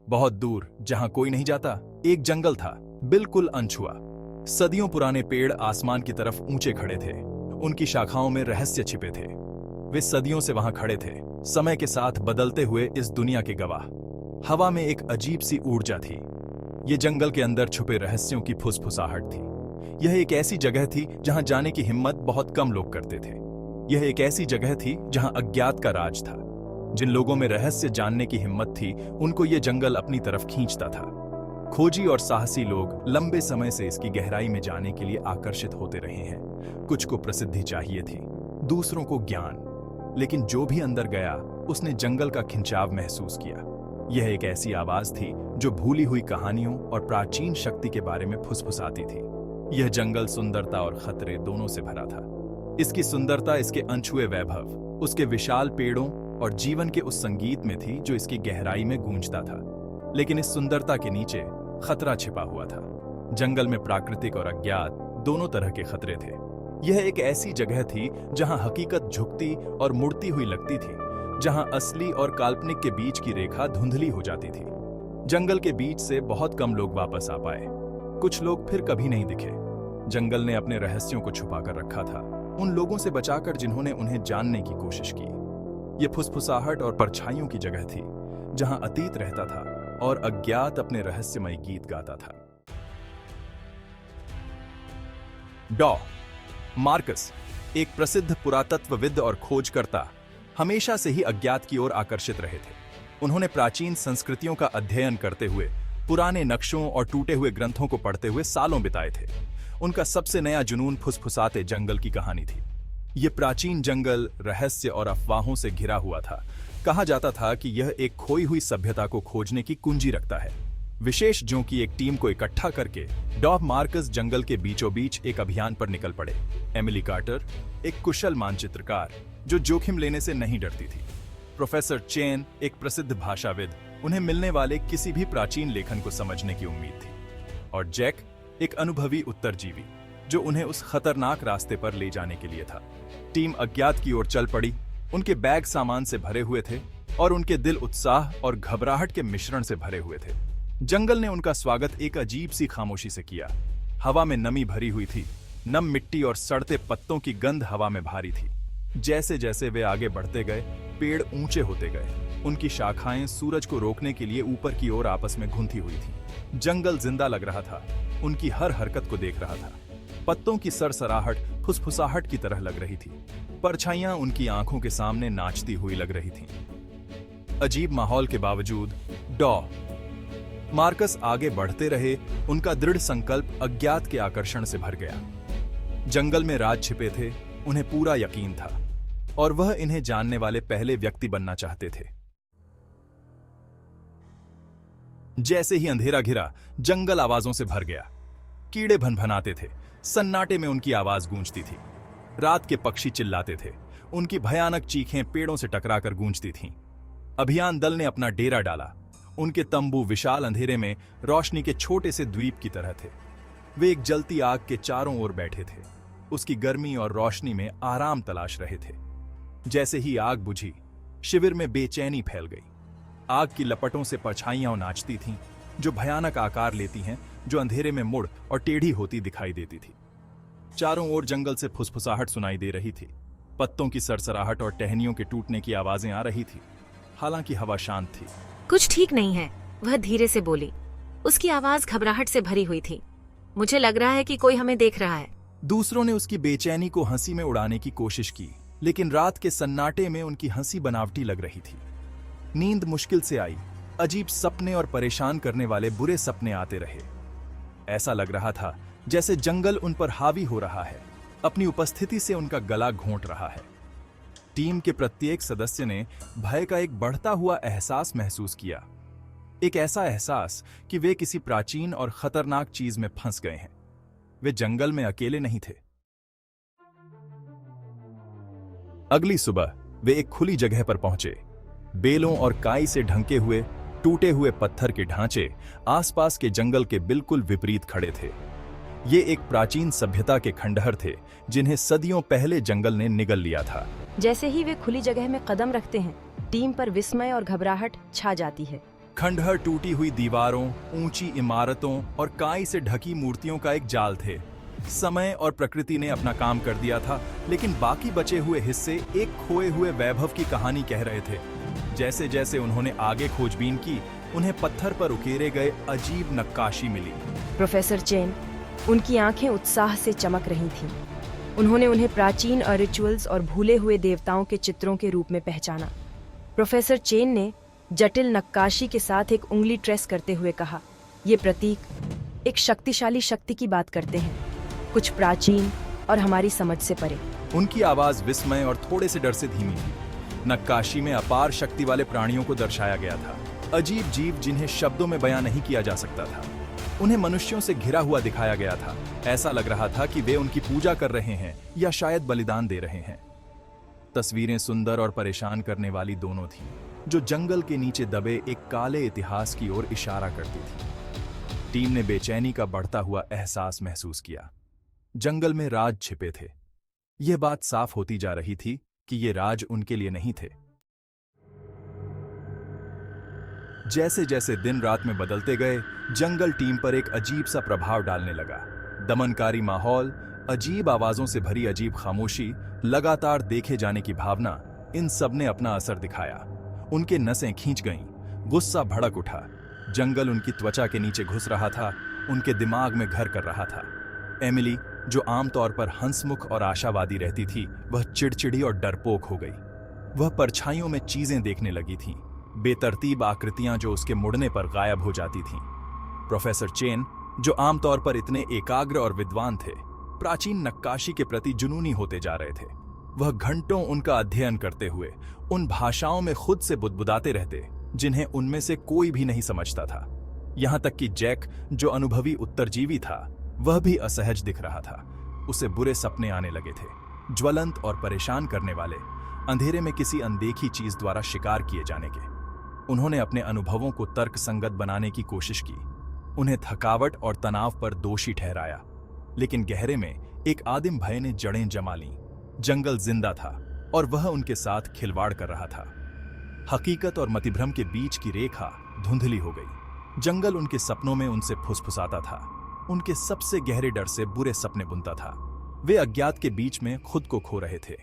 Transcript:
बहुत दूर, जहां कोई नहीं जाता, एक जंगल था, बिल्कुल अनछुआ। सदियों पुराने पेड़ आसमान की तरफ ऊंचे खड़े थे। उनकी शाखाओं में रहस्य छिपे थे। वे सदियों से वहां खड़े थे, समय के साथ बदलते हुए इस दुनिया के गवाह। हवा में एक अजीब सी ऊर्जा थी। ये जंगल के अंदर छुपे रहस्यों की फुसफुसाहट थी। यह एक ऐसी जगह थी जहां जाने की हिम्मत बहुत कम लोग करते थे। यह एक ऐसी जगह थी जहां अज्ञात का राज था। जिन लोगों में रहस्य जानने की हिम्मत थी, उनको यह जंगल अपनी तरफ खींचता था। खोजी और साहसी लोग लंबे समय से इसकी गहराई में जाने के लिए आकर्षित होते रहे हैं। कुछ को प्रसिद्धि चाहिए थी, दूसरों को ज्ञान। लेकिन जो भी अंदर गया, उसने जंगल का खिंचाव महसूस किया। यह एक ऐसी आवाज थी जो भूली हुई कहानियों और प्राचीन शक्ति के बारे में फुसफुसाती थी। यह जंगल सुंदरता और खतरे दोनों से भरा था। इसकी सुंदरता इसके अनछुए वैभव, उसके विशाल पेड़ों और जीवन के उस संगीत में थी जो इसकी गहराई में गूंजता था। लेकिन इस सुंदरता के नीचे खतरा छिपा हुआ था। जंगल में प्राकृतिक और अज्ञात दोनों तरह के खतरे थे। यह एक ऐसी जगह थी जहां हकीकत झुकती और मुड़ती हुई लगती थी, जहां असली और काल्पनिक के बीच की रेखा धुंधली हो जाती थी। जंगल के बीच से बहुत कम लोग वापस आ पाए। कुछ लोग फिर कभी नहीं दिखे। जंगल ने अपने रहस्यों को छुपा कर रखा था, उन लोगों से बचाकर जिन्होंने उन्हें जानने की कोशिश की। यह फुसफुसाहट और परछाइयों की जगह थी, जहां अतीत रहता था और अज्ञात अपने रहस्यमय गीत गाता था। डॉ मार्कस, एक प्रसिद्ध पुरातत्वविद और खोजकर्ता, हमेशा से ही अज्ञात की ओर आकर्षित रहे थे। उन्होंने प्राचीन संस्कृतियों का अध्ययन करते हुए, पुराने नक्शों और टूटे हुए ग्रंथों को पढ़ते हुए सालों बिताए थे। उनका सबसे नया जुनून फुसफुसाते जंगल की कहानी थी। यह प्राचीन जंगल रहस्य और अफवाहों से घिरा हुआ था। कहा जाता था कि यह एक खोई हुई सभ्यता को खोजने की कुंजी रखता है। विशेषज्ञों की एक टीम को इकट्ठा करके डॉ मार्कस जंगल के बीचों बीच एक अभियान पर निकल पड़े। एमिली कार्टर, एक कुशल मानचित्रकार जो जोखिम लेने से नहीं डरती थी। प्रोफेसर चेन, एक प्रसिद्ध भाषाविद, उन्हें मिलने वाले किसी भी प्राचीन लेखन को समझने की उम्मीद थी। और जैक, एक अनुभवी उत्तरजीवी, जो उन्हें उस खतरनाक रास्ते पर ले जाने के लिए था। टीम अज्ञात की ओर चल पड़ी। उनके बैग सामान से भरे हुए थे और उनके दिल उत्साह और घबराहट के मिश्रण से भरे हुए थे। जंगल ने उनका स्वागत एक अजीब सी खामोशी से किया। हवा में नमी भरी हुई थी। नम मिट्टी और सड़ते पत्तों की गंध हवा में भारी थी। जैसे जैसे वे आगे बढ़ते गए, पेड़ ऊंचे होते गए। उनकी शाखाएं सूरज को रोकने के लिए ऊपर की ओर आपस में घुंधी हुई थी। जंगल जिंदा लग रहा था, उनकी हर हरकत को देख रहा था। पत्तों की सरसराहट फुसफुसाहट की तरह लग रही थी। परछाइयां उनकी आंखों के सामने नाचती हुई लग रही थीं। अजीब माहौल के बावजूद डॉ मार्कस आगे बढ़ते रहे। उनका दृढ़ संकल्प अज्ञात के आकर्षण से भर गया। जंगल में राज छिपे थे, उन्हें पूरा यकीन था, और वह इन्हें जानने वाले पहले व्यक्ति बनना चाहते थे। जैसे ही अंधेरा घिरा, जंगल आवाजों से भर गया। कीड़े भनभनाते थे, सन्नाटे में उनकी आवाज गूंजती थी। रात के पक्षी चिल्लाते थे, उनकी भयानक चीखें पेड़ों से टकराकर गूंजती थीं। अभियान दल ने अपना डेरा डाला। उनके तंबू विशाल अंधेरे में रोशनी के छोटे से द्वीप की तरह थे। वे एक जलती आग के चारों ओर बैठे थे, उसकी गर्मी और रोशनी में आराम तलाश रहे थे। जैसे ही आग बुझी, शिविर में बेचैनी फैल गई। आग की लपटों से परछाइयां नाचती थीं, जो भयानक आकार लेती हैं, जो अंधेरे में मुड़ और टेढ़ी होती दिखाई देती थी। चारों ओर जंगल से फुसफुसाहट सुनाई दे रही थी। पत्तों की सरसराहट और टहनियों के टूटने की आवाजें आ रही थी। हालांकि हवा शांत थी। कुछ ठीक नहीं है, वह धीरे से बोली। उसकी आवाज घबराहट से भरी हुई थी। मुझे लग रहा है कि कोई हमें देख रहा है। दूसरों ने उसकी बेचैनी को हंसी में उड़ाने की कोशिश की, लेकिन रात के सन्नाटे में उनकी हंसी बनावटी लग रही थी। नींद मुश्किल से आई। अजीब सपने और परेशान करने वाले बुरे सपने आते रहे। ऐसा लग रहा था जैसे जंगल उन पर हावी हो रहा है, अपनी उपस्थिति से उनका गला घोंट रहा है। टीम के प्रत्येक सदस्य ने भय का एक बढ़ता हुआ एहसास महसूस किया। एक ऐसा एहसास कि वे किसी प्राचीन और खतरनाक चीज में फंस गए हैं। वे जंगल में अकेले नहीं थे। अगली सुबह वे एक खुली जगह पर पहुंचे। बेलों और काई से ढंके हुए टूटे हुए पत्थर के ढांचे आसपास के जंगल के बिल्कुल विपरीत खड़े थे। ये एक प्राचीन सभ्यता के खंडहर थे, जिन्हें सदियों पहले जंगल ने निगल लिया था। जैसे ही वे खुली जगह में कदम रखते हैं, टीम पर विस्मय और घबराहट छा जाती है। खंडहर टूटी हुई दीवारों, ऊंची इमारतों और काई से ढकी मूर्तियों का एक जाल थे। समय और प्रकृति ने अपना काम कर दिया था, लेकिन बाकी बचे हुए हिस्से एक खोए हुए वैभव की कहानी कह रहे थे। जैसे जैसे उन्होंने आगे खोजबीन की, उन्हें पत्थर पर उकेरे गए अजीब नक्काशी मिली। प्रोफेसर चेन, उनकी आंखें उत्साह से चमक रही थीं। उन्होंने उन्हें प्राचीन रिचुअल्स और भूले हुए देवताओं के चित्रों के रूप में पहचाना। प्रोफेसर चेन ने जटिल नक्काशी के साथ एक उंगली ट्रेस करते हुए कहा, ये प्रतीक एक शक्तिशाली शक्ति की बात करते हैं, कुछ प्राचीन और हमारी समझ से परे। उनकी आवाज विस्मय और थोड़े से डर से धीमी थी। नक्काशी में अपार शक्ति वाले प्राणियों को दर्शाया गया था, अजीब जीव जिन्हें शब्दों में बयां नहीं किया जा सकता था। उन्हें मनुष्यों से घिरा हुआ दिखाया गया था। ऐसा लग रहा था कि वे उनकी पूजा कर रहे हैं या शायद बलिदान दे रहे हैं। तस्वीरें सुंदर और परेशान करने वाली दोनों थीं, जो जंगल के नीचे दबे एक काले इतिहास की ओर इशारा करती थी। टीम ने बेचैनी का बढ़ता हुआ एहसास महसूस किया। जंगल में राज छिपे थे। यह बात साफ होती जा रही थी कि ये राज उनके लिए नहीं थे। जैसे जैसे दिन रात में बदलते गए, जंगल टीम पर एक अजीब सा प्रभाव डालने लगा। दमनकारी माहौल, अजीब आवाजों से भरी अजीब खामोशी, लगातार देखे जाने की भावना, इन सब ने अपना असर दिखाया। उनके नसें खींच गईं, गुस्सा भड़क उठा। जंगल उनकी त्वचा के नीचे घुस रहा था, उनके दिमाग में घर कर रहा था। एमिली, जो आमतौर पर हंसमुख और आशावादी रहती थी, वह चिड़चिड़ी और डरपोक हो गई। वह परछाइयों में चीजें देखने लगी थी, बेतरतीब आकृतियां जो उसके मुड़ने पर गायब हो जाती थीं। प्रोफेसर चेन, जो आमतौर पर इतने एकाग्र और विद्वान थे, प्राचीन नक्काशी के प्रति जुनूनी होते जा रहे थे। वह घंटों उनका अध्ययन करते हुए उन भाषाओं में खुद से बुदबुदाते रहते जिन्हें उनमें से कोई भी नहीं समझता था। यहां तक कि जैक, जो अनुभवी उत्तरजीवी था, वह भी असहज दिख रहा था। उसे बुरे सपने आने लगे थे, ज्वलंत और परेशान करने वाले, अंधेरे में किसी अनदेखी चीज द्वारा शिकार किए जाने के। उन्होंने अपने अनुभवों को तर्कसंगत बनाने की कोशिश की, उन्हें थकावट और तनाव पर दोषी ठहराया, लेकिन गहरे में एक आदिम भय ने जड़ें जमा लीं। जंगल जिंदा था और वह उनके साथ खिलवाड़ कर रहा था। हकीकत और मतिभ्रम के बीच की रेखा धुंधली हो गई। जंगल उनके सपनों में उनसे फुसफुसाता था, उनके सबसे गहरे डर से बुरे सपने बुनता था। वे अज्ञात के बीच में खुद को खो रहे थे।